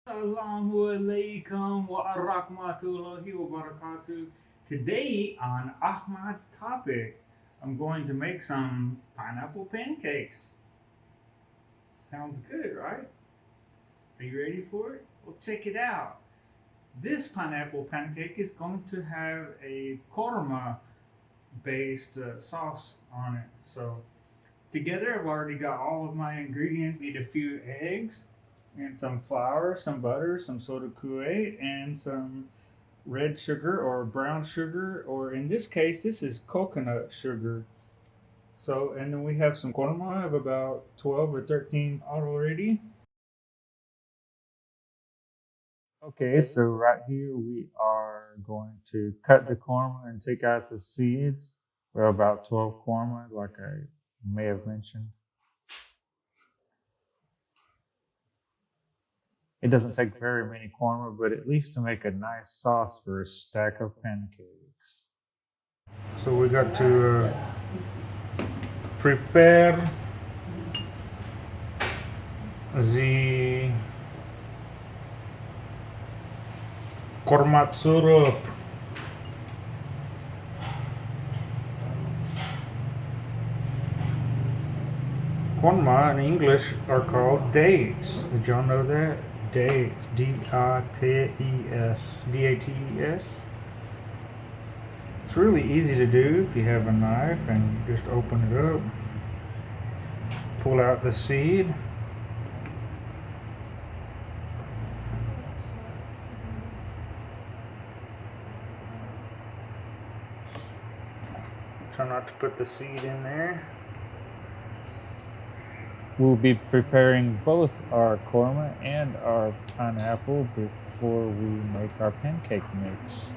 Assalamu alaikum wa rahmatullahi wa barakatuh. Today on Ahmad's topic, I'm going to make some pineapple pancakes. Sounds good, right? Are you ready for it? Well, check it out. This pineapple pancake is going to have a korma based sauce on it. So, together, I've already got all of my ingredients. Need a few eggs, and some flour, some butter, some soda kueh, and some red sugar or brown sugar, or in this case, this is coconut sugar. So, and then we have some korma of about 12 or 13 already. Okay, so right here we are going to cut the korma and take out the seeds. We're about 12 korma, like I may have mentioned. It doesn't take very many korma, but at least to make a nice sauce for a stack of pancakes. So we got to prepare the korma syrup. Korma in English are called dates. Did y'all know that? Dates. D-I-T-E-S. D-A-T-E-S. It's really easy to do if you have a knife and you just open it up. Pull out the seed. Try not to put the seed in there. We'll be preparing both our korma and our pineapple before we make our pancake mix.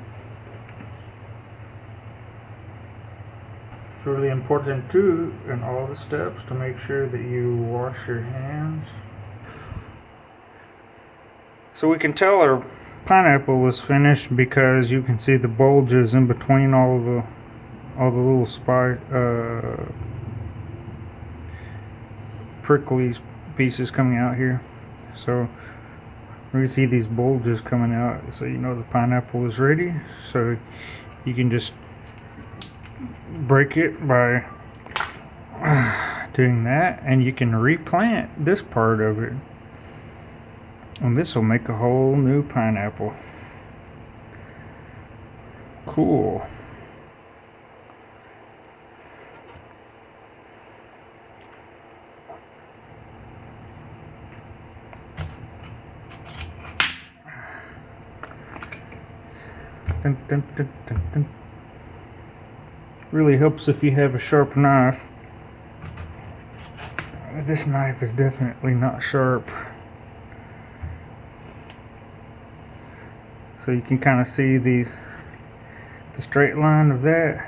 It's really important too in all the steps to make sure that you wash your hands. So we can tell our pineapple is finished because you can see the bulges in between all the little prickly pieces coming out here. So we see these bulges coming out, so you know the pineapple is ready. So you can just break it by doing that, and you can replant this part of it, and this will make a whole new pineapple. Cool. Dun, dun, dun, dun, dun. Really helps if you have a sharp knife. This knife is definitely not sharp. So you can kind of see the straight line of that.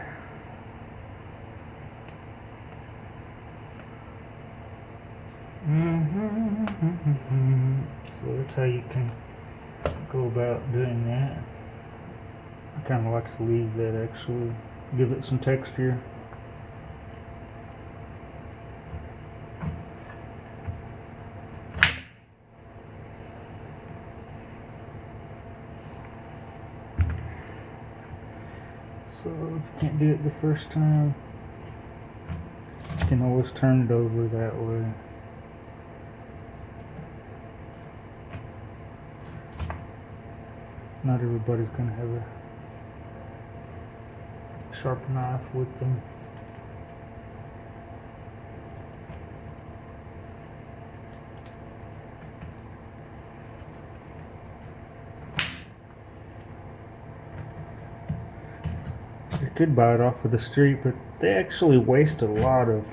So that's how you can go about doing that. I kind of like to leave that, actually give it some texture. So if you can't do it the first time, you can always turn it over that way. Not everybody's going to have a sharp knife with them. You could buy it off of the street, but they actually waste a lot of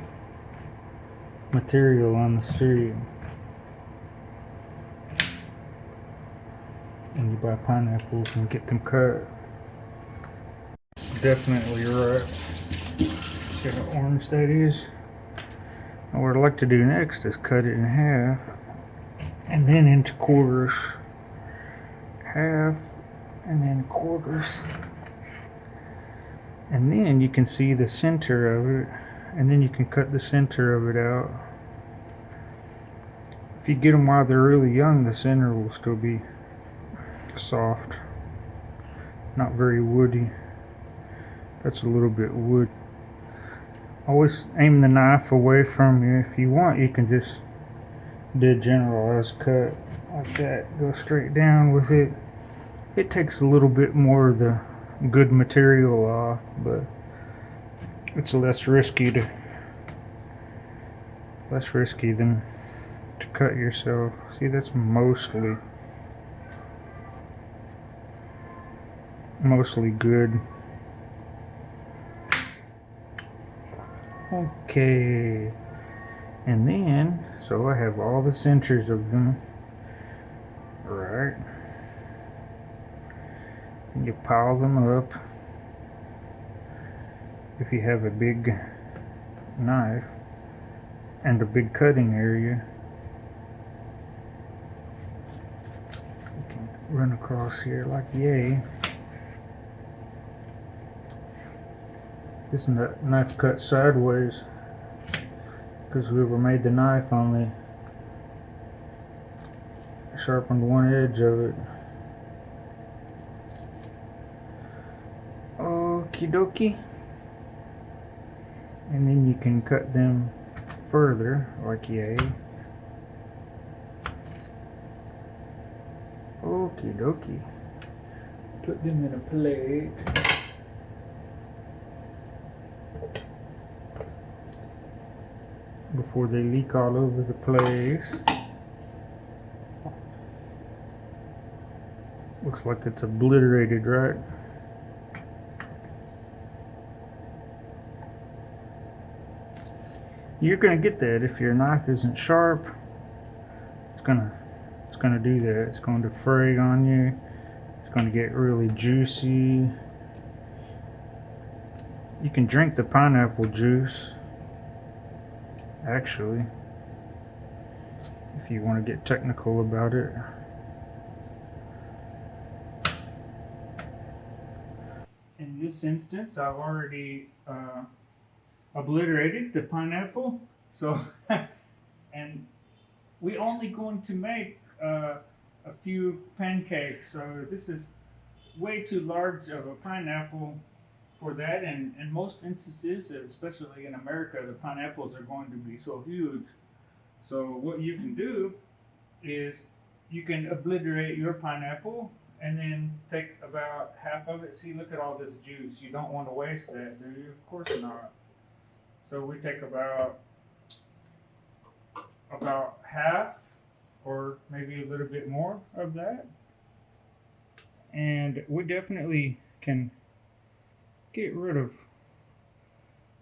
material on the street. And you buy pineapples and get them cut. Definitely right. See how orange that is? And what I'd like to do next is cut it in half and then into quarters. Half and then quarters. And then you can see the center of it, and then you can cut the center of it out. If you get them while they're really young, the center will still be soft, not very woody. That's a little bit wood. Always aim the knife away from you. If you want, you can just do a generalized cut like that. Go straight down with it. It takes a little bit more of the good material off, but it's less risky than to cut yourself. See, that's mostly good. Okay, and then so I have all the centers of them, right? And you pile them up. If you have a big knife and a big cutting area, you can run across here like yay. This knife cut sideways because whoever made the knife only sharpened one edge of it. Okie dokie. And then you can cut them further like yay. Okie dokie. Put them in a plate. Before they leak all over the place. Looks like it's obliterated, right? You're gonna get that if your knife isn't sharp. It's gonna do that. It's going to fray on you. It's going to get really juicy. You can drink the pineapple juice, actually, if you want to get technical about it. In this instance, I've already obliterated the pineapple, so and we're only going to make a few pancakes, so this is way too large of a pineapple for that, and in most instances, especially in America, the pineapples are going to be so huge. So what you can do is you can obliterate your pineapple and then take about half of it. See, look at all this juice. You don't want to waste that, do you? Of course not. So we take about half or maybe a little bit more of that. And we definitely can get rid of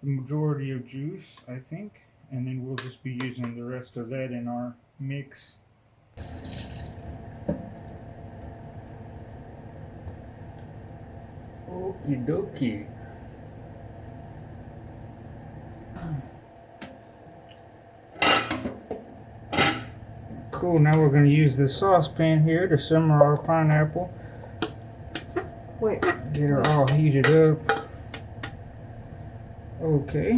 the majority of juice, I think. And then we'll just be using the rest of that in our mix. Okie dokie. Cool, now we're going to use this saucepan here to simmer our pineapple. Wait. Get her all heated up. Okay.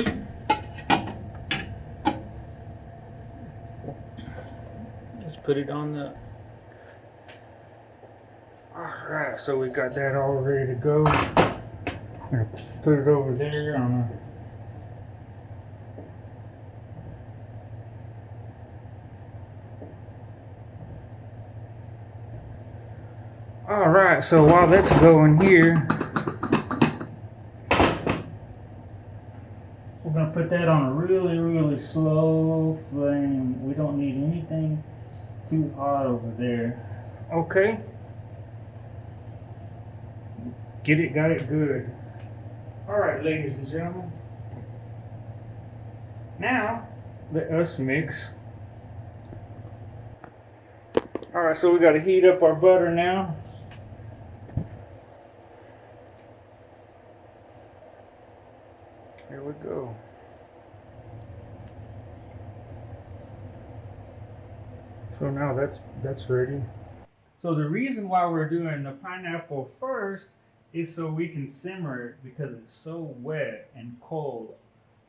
Let's put it on the... Alright, so we got that all ready to go. I'm going to put it over there on a... Alright, so while that's going here, we're going to put that on a really, really slow flame. We don't need anything too hot over there. Okay? Got it good. Alright, ladies and gentlemen. Now, let us mix. Alright, so we got to heat up our butter now. Here we go. So now that's ready. So the reason why we're doing the pineapple first is so we can simmer it because it's so wet and cold.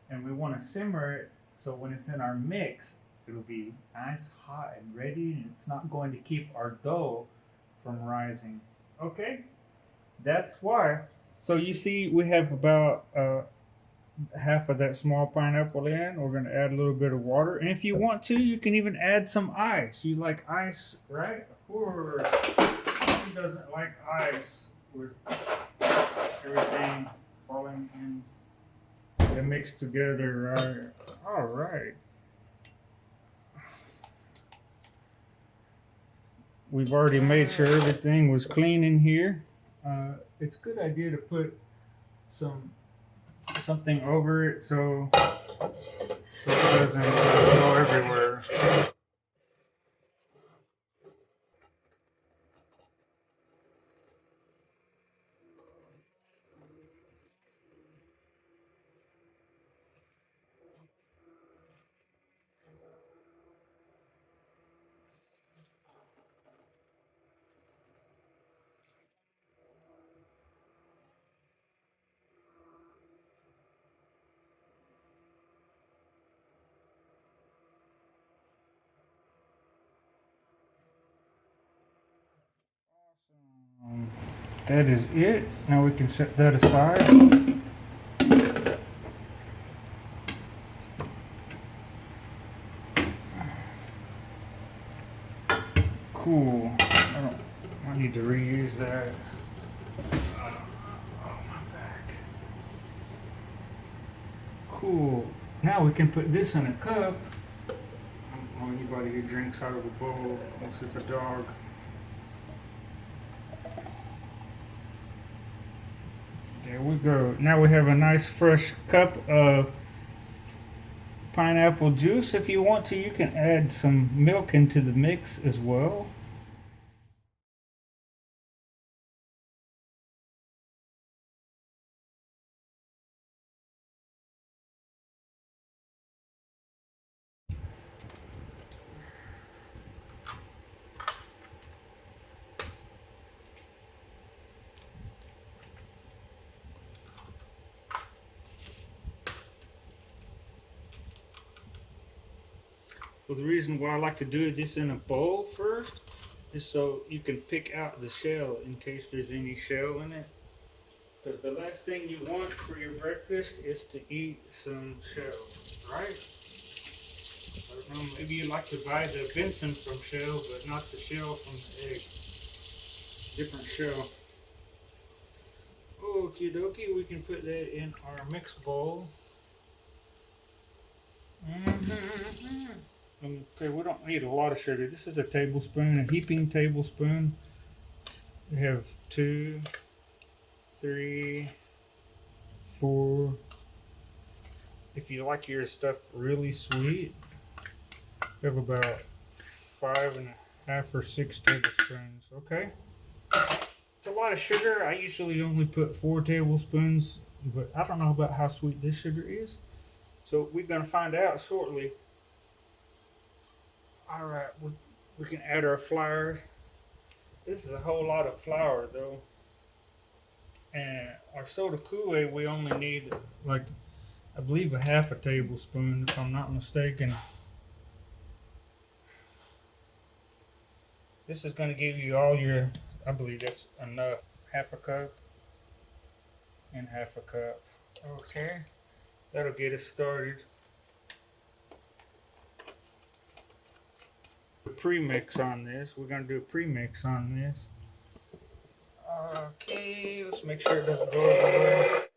And we want to simmer it so when it's in our mix, it'll be nice, hot, and ready, and it's not going to keep our dough from rising. Okay, that's why. So you see, we have about half of that small pineapple in. We're going to add a little bit of water, and if you want to, you can even add some ice. You like ice, right? Of course. Who doesn't like ice with everything falling in and mixed together, right? All right. We've already made sure everything was clean in here. It's a good idea to put something over it so it doesn't go everywhere. That is it. Now we can set that aside. Cool. I need to reuse that. Oh, my back. Cool. Now we can put this in a cup. I don't know anybody who drinks out of a bowl unless it's a dog. There we go. Now we have a nice fresh cup of pineapple juice. If you want to, you can add some milk into the mix as well. Well, the reason why I like to do this in a bowl first is so you can pick out the shell in case there's any shell in it. Because the last thing you want for your breakfast is to eat some shell, right? I don't know, maybe you like to buy the Benson from shell, but not the shell from the egg. Different shell. Okie dokie, we can put that in our mix bowl. Mm-hmm. Okay, we don't need a lot of sugar. This is a tablespoon, a heaping tablespoon. We have 2, 3, 4. If you like your stuff really sweet, we have about 5.5 or 6 tablespoons. Okay, it's a lot of sugar. I usually only put 4 tablespoons, but I don't know about how sweet this sugar is. So we're gonna find out shortly. All right, we can add our flour. This is a whole lot of flour though. And our soda Kool-Aid, we only need like, I believe, 1/2 tablespoon, if I'm not mistaken. This is going to give you all your, I believe that's enough. 1/2 cup and 1/2 cup. Okay, that'll get us started. Pre-mix on this. We're going to do a pre-mix on this. Okay, let's make sure it doesn't go everywhere.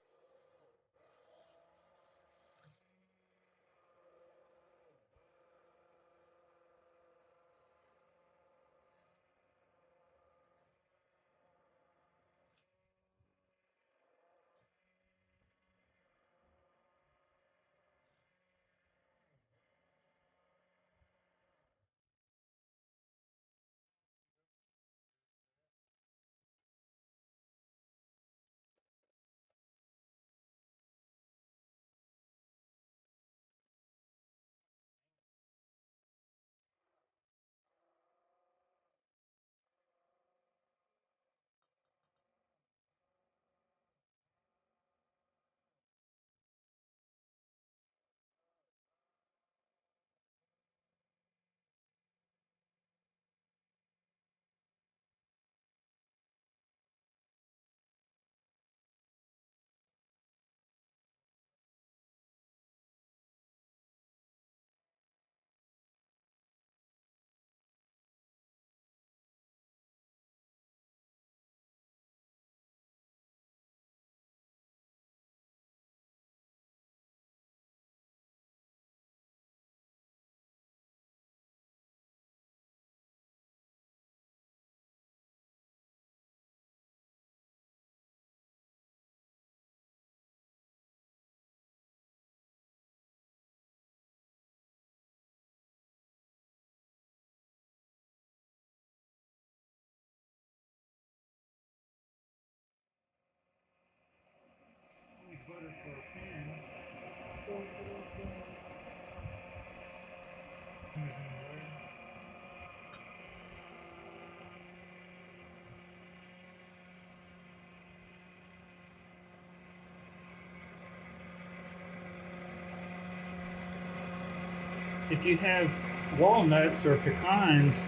if you have walnuts or pecans,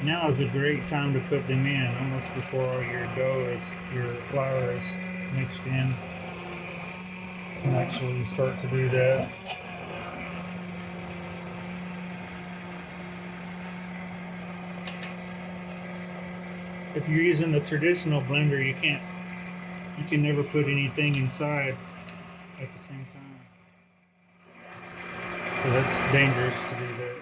now is a great time to put them in, almost before all your flour is mixed in. You can actually start to do that. If you're using the traditional blender, you can never put anything inside at the same time. So that's dangerous to do that.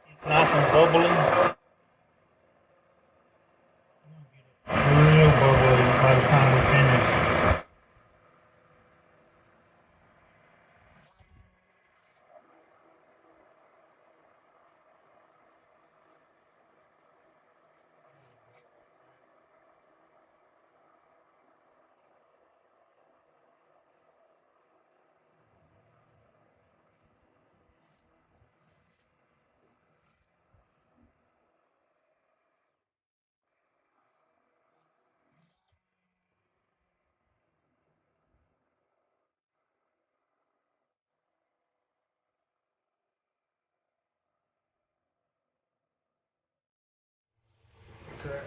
It's nice and bubbly. Real bubbly by the time we finish. What's that?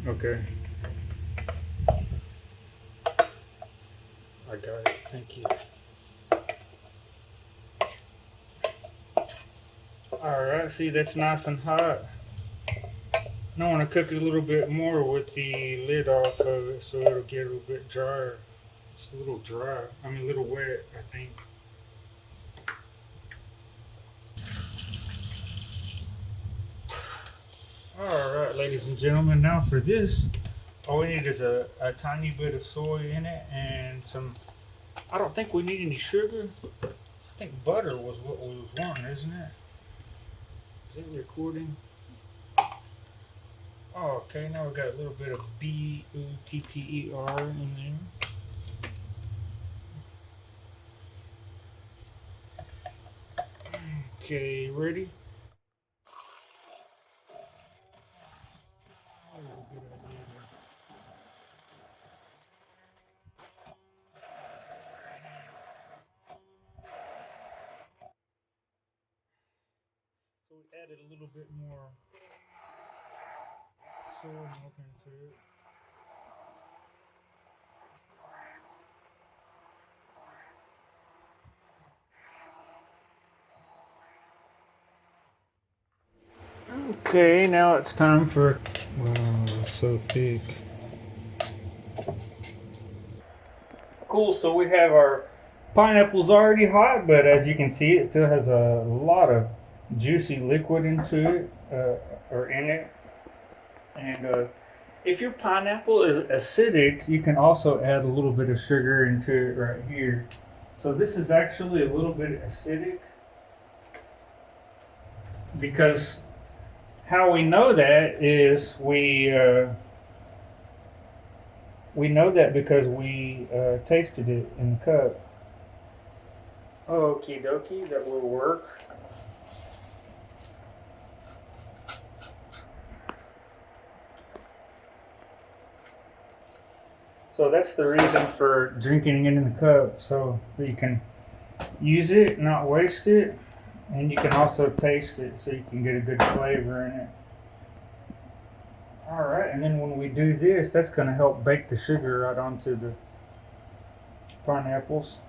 Okay. I got it. Thank you. Alright, see, that's nice and hot. And I want to cook a little bit more with the lid off of it so it'll get a little bit drier. It's a little dry. I mean, a little wet, I think. Alright, ladies and gentlemen, now for this, all we need is a tiny bit of soy in it and some. I don't think we need any sugar. I think butter was what we was wanting, isn't it? Is it recording? Oh, okay, now we got a little bit of butter in there. Okay, ready? So we added a little bit more soy milk into it. Okay, now it's time for. Wow, so thick. Cool, so we have our pineapples already hot, but as you can see, it still has a lot of juicy liquid into it, or in it. And if your pineapple is acidic, you can also add a little bit of sugar into it right here. So this is actually a little bit acidic because how we know that is we know that because we tasted it in the cup. Okie dokie, that will work. So that's the reason for drinking it in the cup, so that you can use it, not waste it, and you can also taste it so you can get a good flavor in it. Alright, and then when we do this, that's going to help bake the sugar right onto the pineapples.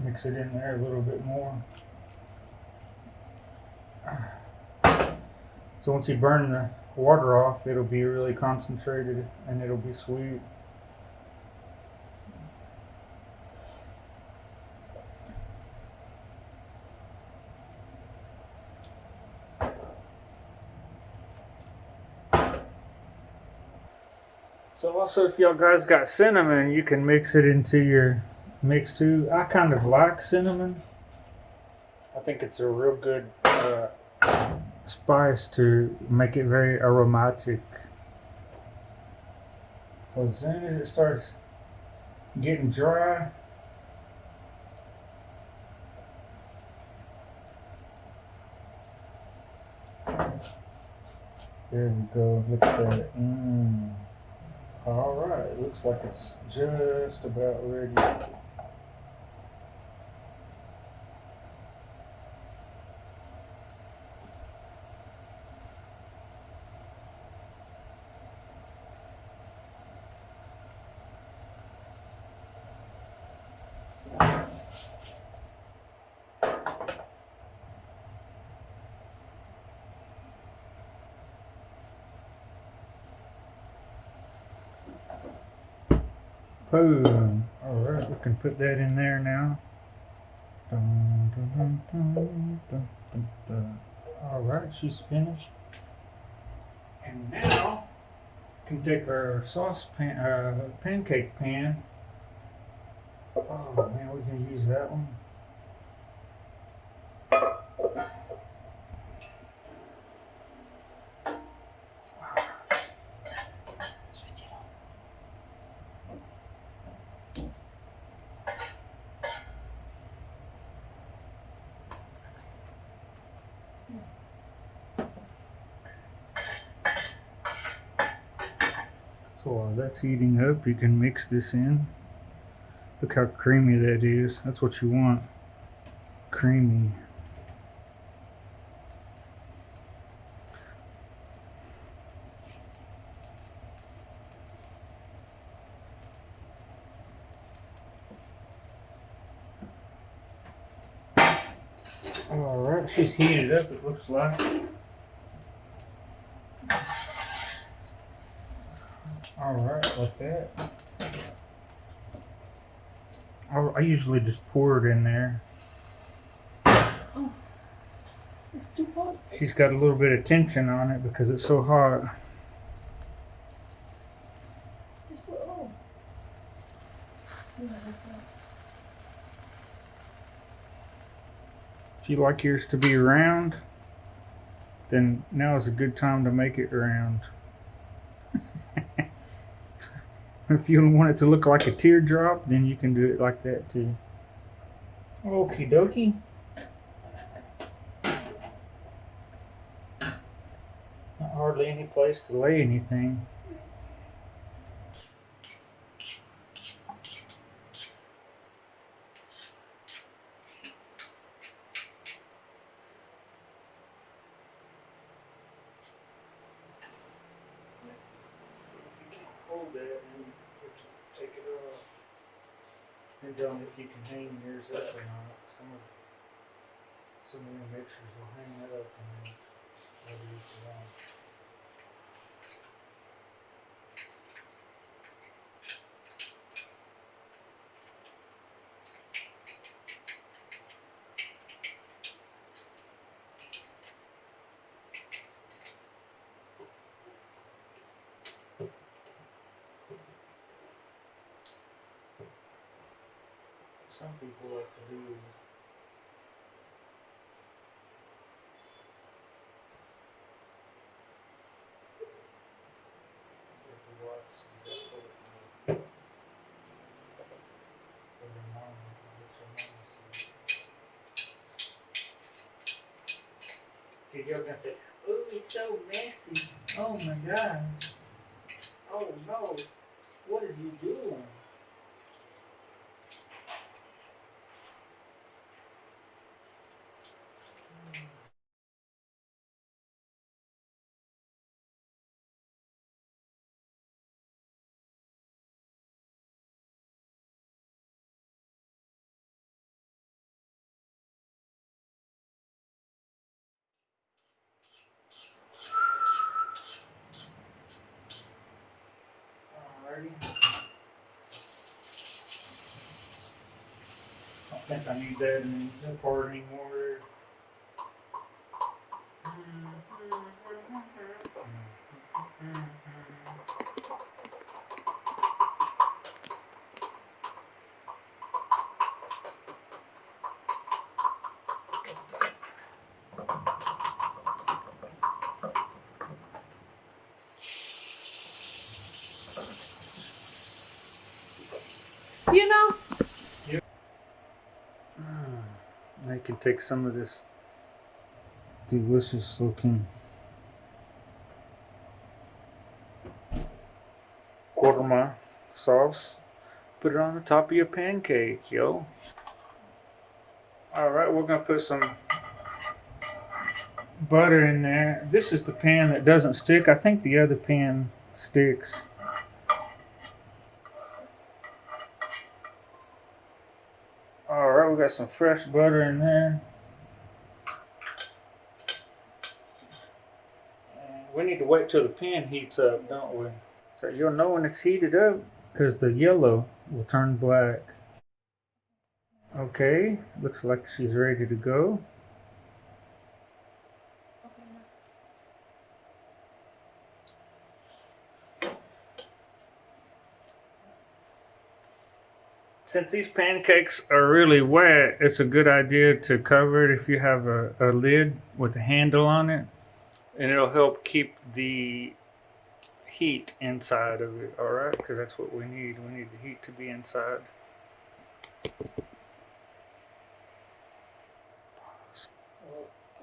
Mix it in there a little bit more. So once you burn the water off, it'll be really concentrated and it'll be sweet. So also, if y'all guys got cinnamon, you can mix it into your mix too. I kind of like cinnamon. I think it's a real good spice to make it very aromatic. So as soon as it starts getting dry, there we go. Look at that. All right, looks like it's just about ready. Boom. All right, we can put that in there now. Dun, dun, dun, dun, dun, dun, dun. All right, she's finished. And now we can take our pancake pan. Oh man, we can use that one. So while that's heating up, you can mix this in. Look how creamy that is. That's what you want. Creamy. Alright, she's heated up, it looks like. Alright, like that. I usually just pour it in there. Oh, it's too hot. She's got a little bit of tension on it because it's so hot. Just put it on. Yeah, like that. If you like yours to be round, then now is a good time to make it round. If you want it to look like a teardrop, then you can do it like that too. Okie dokie. Not hardly any place to lay anything. Hold that and take it off. Depends on if you can hang yours up or not. Some of the mixers will hang it up and then I'll use the one. Some people like to do because you're gonna say, "Oh, it's so messy! Oh my gosh! Oh no! What is you doing?" Alrighty. I don't think I need that in that part anymore. You know? I can take some of this delicious looking Korma sauce. Put it on the top of your pancake, yo. Alright, we're gonna put some butter in there. This is the pan that doesn't stick. I think the other pan sticks. Alright, we got some fresh butter in there. And we need to wait till the pan heats up, don't we? So you'll know when it's heated up because the yellow will turn black. Okay, looks like she's ready to go. Since these pancakes are really wet, it's a good idea to cover it if you have a lid with a handle on it, and it'll help keep the heat inside of it, alright? Because that's what we need. We need the heat to be inside.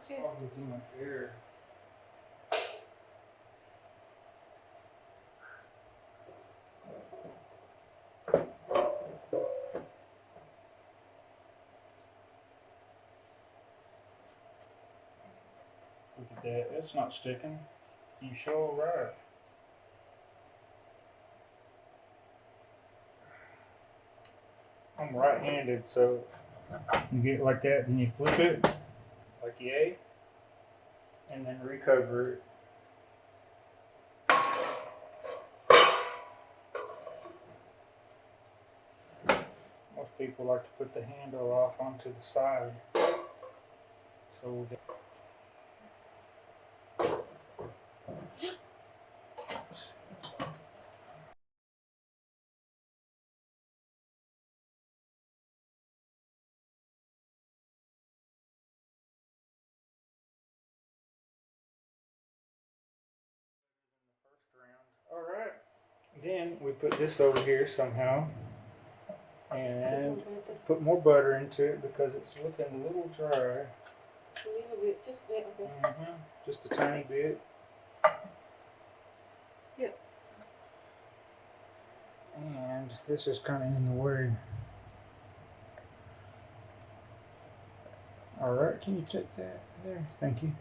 Okay. Probably too much air. Look at that. It's not sticking. You sure right. I'm right-handed, so you get it like that, then you flip it like yay, and then recover it. Most people like to put the handle off onto the side, so that alright, then we put this over here somehow and put more butter into it because it's looking a little dry. Just a little bit, just a little bit. Just a tiny bit. Yep. And this is kind of in the way. Alright, can you take that there? Thank you.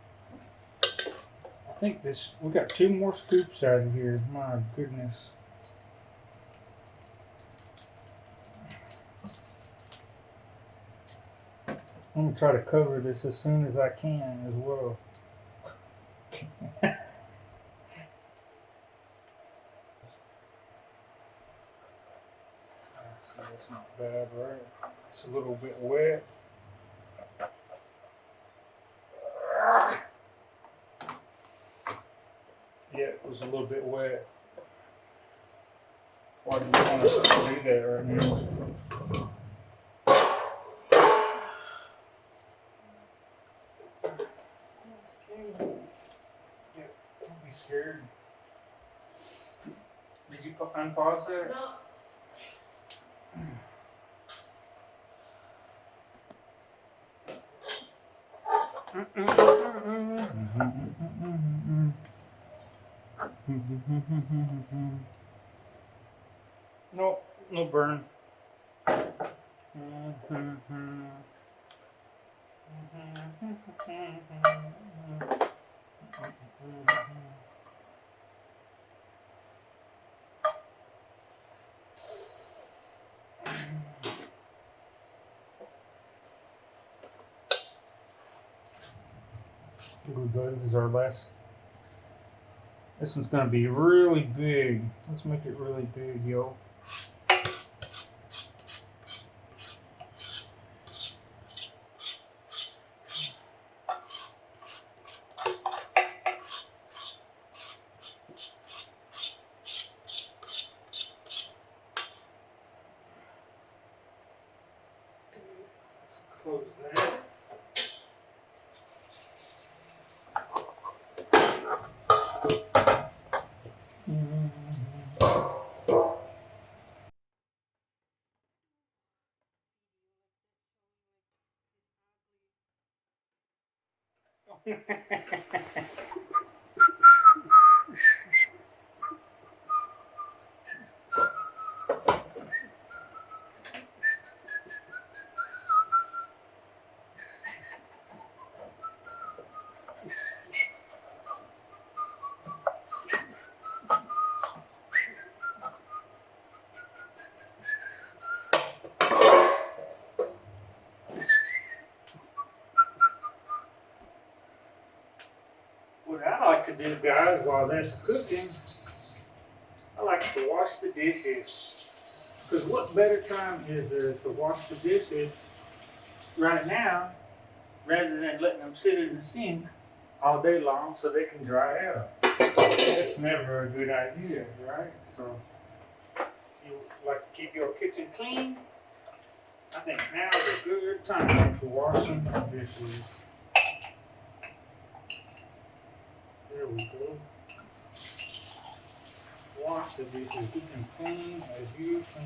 I think this, we got 2 more scoops out of here. My goodness. I'm going to try to cover this as soon as I can as well. See, that's not bad, right? It's a little bit wet. Yeah, it was a little bit wet. Why do you want to do that right now? Yeah, don't be scared. Did you unpause that? No. No, no burn. Here we go. This is our last. This one's gonna be really big. Let's make it really big, yo. Close that. What I like to do, guys, while that's cooking, I like to wash the dishes. Because what better time is there to wash the dishes right now rather than letting them sit in the sink all day long so they can dry out? That's never a good idea, right? So, you like to keep your kitchen clean? I think now is a good time to wash some dishes. There we go. Wash the dishes. You can clean as you can.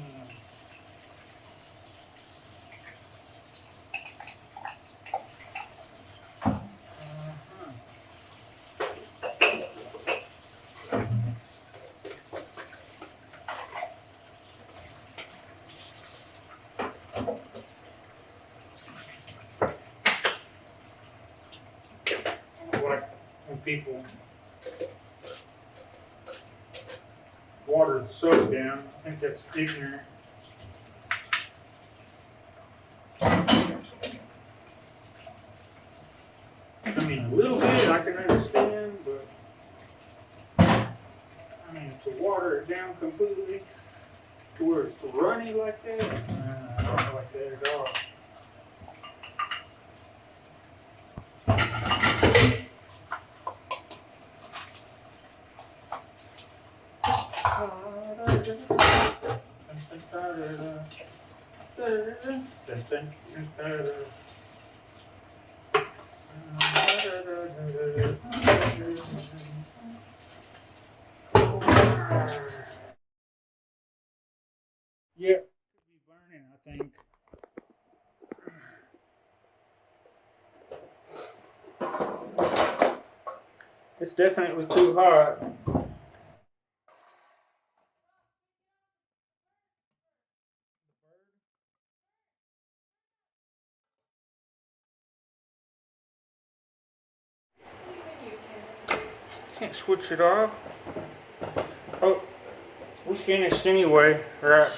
Like when people water the soap down, I think that's ignorant. I mean, a little bit I can understand, but I mean, to water it down completely to where it's runny like that, I don't like that at all. Yeah, could be burning, I think. It's definitely too hot. Can't switch it off. Oh, we finished anyway, right?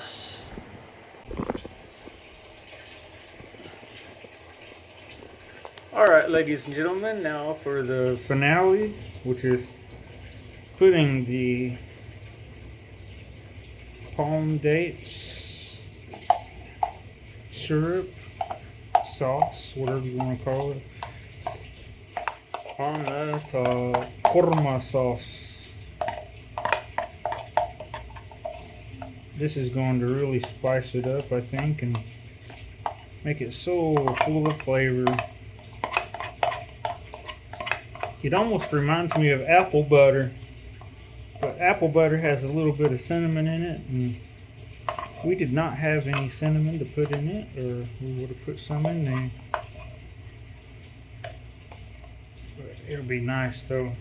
Alright, ladies and gentlemen, now for the finale, which is putting the palm dates, syrup, sauce, whatever you want to call it, on the Korma sauce. This is going to really spice it up, I think, and make it so full of flavor. It almost reminds me of apple butter, but apple butter has a little bit of cinnamon in it, and we did not have any cinnamon to put in it, or we would have put some in there. But it'll be nice though.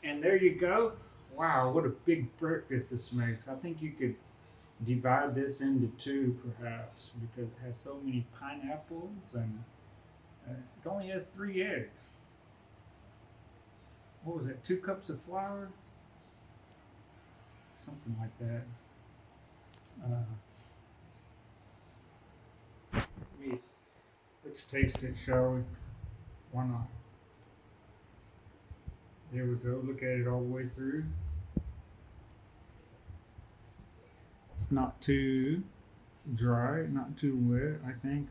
And there you go. Wow, what a big breakfast this makes. I think you could divide this into two perhaps, because it has so many pineapples and it only has 3 eggs. What was it, 2 cups of flour? Something like that. Let's taste it, shall we? Why not? There we go. Look at it all the way through. It's not too dry, not too wet, I think.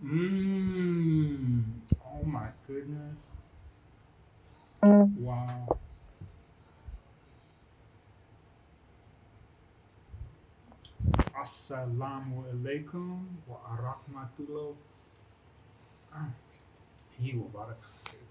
Mmm. Oh my goodness. Wow. Assalamu alaikum wa rahmatullah. He wa barakatuh.